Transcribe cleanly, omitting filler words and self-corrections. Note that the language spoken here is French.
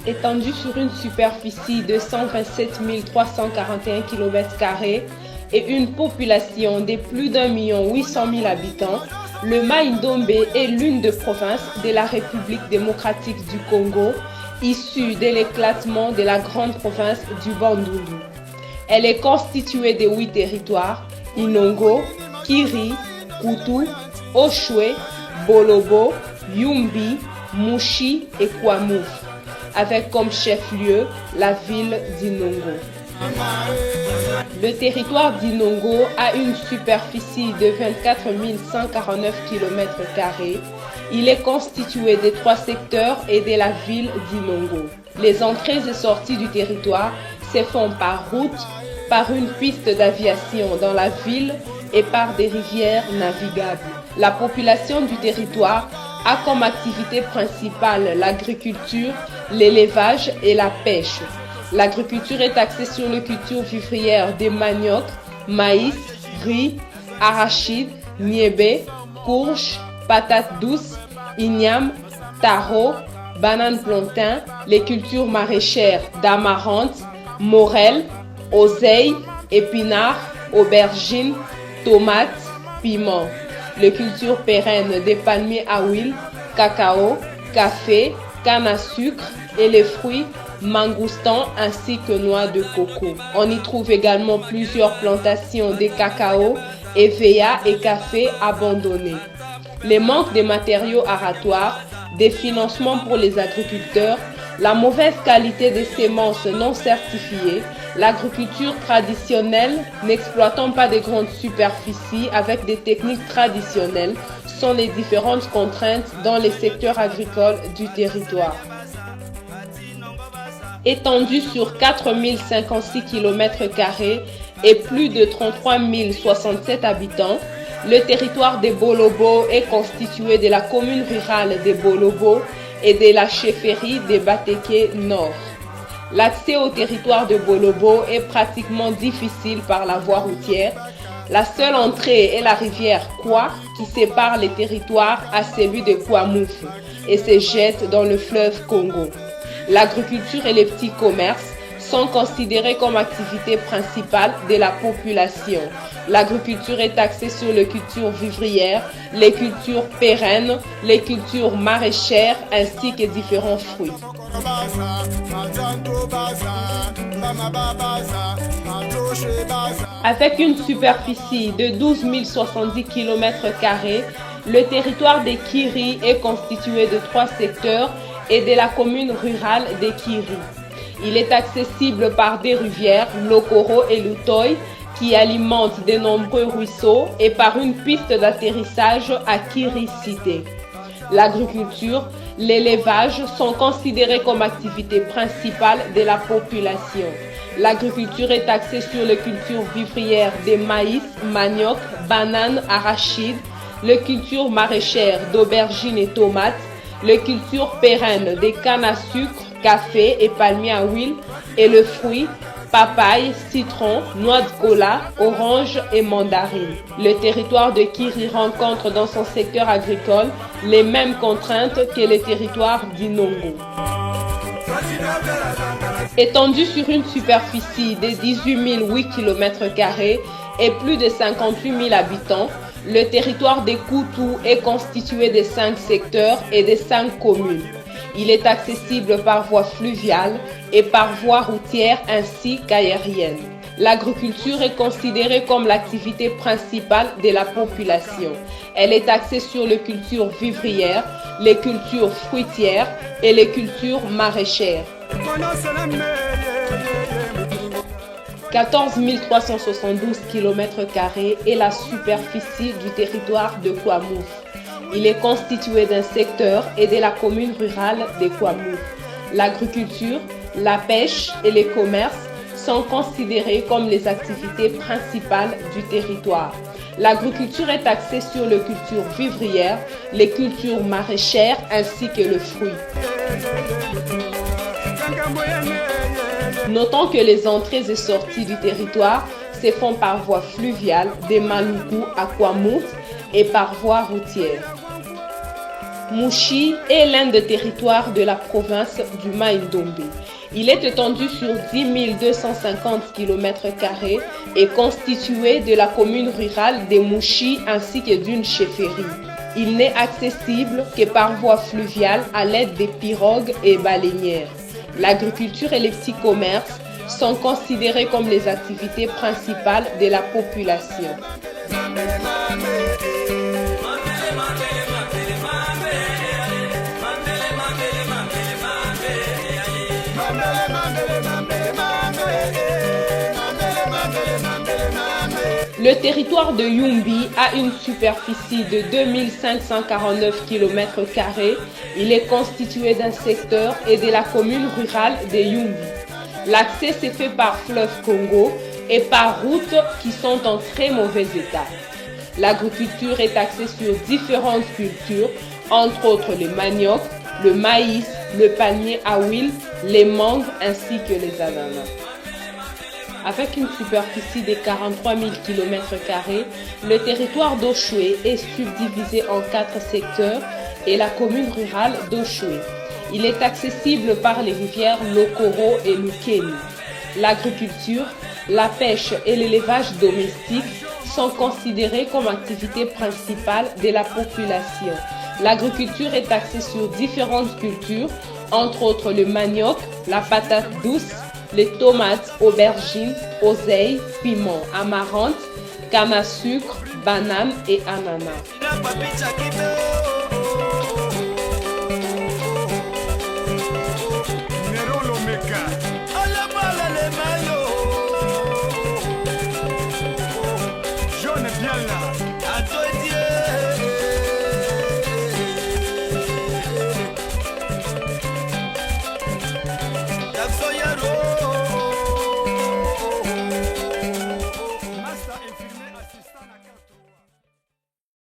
Étendu sur une superficie de 127 341 km² et une population de plus d'1,8 million habitants, le Mai-Ndombe est l'une des provinces de la République démocratique du Congo, issue de l'éclatement de la grande province du Bandundu. Elle est constituée de 8 territoires: Inongo, Kiri, Kutu, Oshwe, Bolobo, Yumbi, Mushi et Kwamouf, avec comme chef-lieu la ville d'Inongo. Le territoire d'Inongo a une superficie de 24 149 km². Il est constitué de 3 secteurs et de la ville d'Inongo. Les entrées et sorties du territoire se font par route, par une piste d'aviation dans la ville et par des rivières navigables. La population du territoire a comme activité principale l'agriculture, l'élevage et la pêche. L'agriculture est axée sur les cultures vivrières des manioc, maïs, riz, arachide, niébé, courge, patates douces, igname, taro, banane plantain, les cultures maraîchères d'amarante, morel, oseille, épinards, aubergines, tomates, piments. Les cultures pérennes des palmiers à huile, cacao, café, canne à sucre et les fruits mangoustans ainsi que noix de coco. On y trouve également plusieurs plantations de cacao, évea et café abandonnés. Les manques de matériaux aratoires, des financements pour les agriculteurs, la mauvaise qualité des semences non certifiées, l'agriculture traditionnelle n'exploitant pas de grandes superficies avec des techniques traditionnelles sont les différentes contraintes dans les secteurs agricoles du territoire. Étendu sur 4 056 km² et plus de 33 067 habitants, le territoire de Bolobo est constitué de la commune rurale de Bolobo et de la chefferie de Bateke Nord. L'accès au territoire de Bolobo est pratiquement difficile par la voie routière. La seule entrée est la rivière Kwa qui sépare les territoires à celui de Kwamouf et se jette dans le fleuve Congo. L'agriculture et les petits commerces sont considérés comme activité principale de la population. L'agriculture est axée sur les cultures vivrières, les cultures pérennes, les cultures maraîchères ainsi que différents fruits. Avec une superficie de 12 070 km², le territoire de Kiri est constitué de 3 secteurs et de la commune rurale de Kiri. Il est accessible par des rivières, Lokoro et Lutoy, qui alimentent de nombreux ruisseaux, et par une piste d'atterrissage à Kiri Cité. L'agriculture, l'élevage sont considérés comme activité principale de la population. L'agriculture est axée sur les cultures vivrières des maïs, manioc, bananes, arachides, les cultures maraîchères d'aubergines et tomates, les cultures pérennes des cannes à sucre, café et palmiers à huile, et le fruit, papaye, citron, noix de cola, orange et mandarine. Le territoire de Kiri rencontre dans son secteur agricole les mêmes contraintes que le territoire d'Inongo. Étendu sur une superficie de 18 008 km² et plus de 58 000 habitants, le territoire de Kutu est constitué de 5 secteurs et de 5 communes. Il est accessible par voie fluviale et par voie routière ainsi qu'aérienne. L'agriculture est considérée comme l'activité principale de la population. Elle est axée sur les cultures vivrières, les cultures fruitières et les cultures maraîchères. 14 372 km² est la superficie du territoire de Kwamouf. Il est constitué d'un secteur et de la commune rurale de Kwamouf. L'agriculture, la pêche et les commerces sont considérés comme les activités principales du territoire. L'agriculture est axée sur les cultures vivrières, les cultures maraîchères ainsi que le fruit. Notons que les entrées et sorties du territoire se font par voie fluviale de Maluku à Kwamouf et par voie routière. Mouchi est l'un des territoires de la province du Mai-Ndombe. Il est étendu sur 10 250 km² et constitué de la commune rurale de Mouchi ainsi que d'une chefferie. Il n'est accessible que par voie fluviale à l'aide des pirogues et baleinières. L'agriculture et les petits commerces sont considérés comme les activités principales de la population. Le territoire de Yumbi a une superficie de 2549 km². Il est constitué d'un secteur et de la commune rurale de Yumbi. L'accès s'est fait par fleuve Congo et par routes qui sont en très mauvais état. L'agriculture est axée sur différentes cultures, entre autres le manioc, le maïs, le palmier à huile, les mangues ainsi que les ananas. Avec une superficie de 43 000 km², le territoire d'Oshwe est subdivisé en 4 secteurs et la commune rurale d'Oshwe. Il est accessible par les rivières Lokoro et Lukeni. L'agriculture, la pêche et l'élevage domestique sont considérés comme activités principales de la population. L'agriculture est axée sur différentes cultures, entre autres le manioc, la patate douce, les tomates, aubergines, oseilles, piments, amarantes, canne à sucre, bananes et ananas.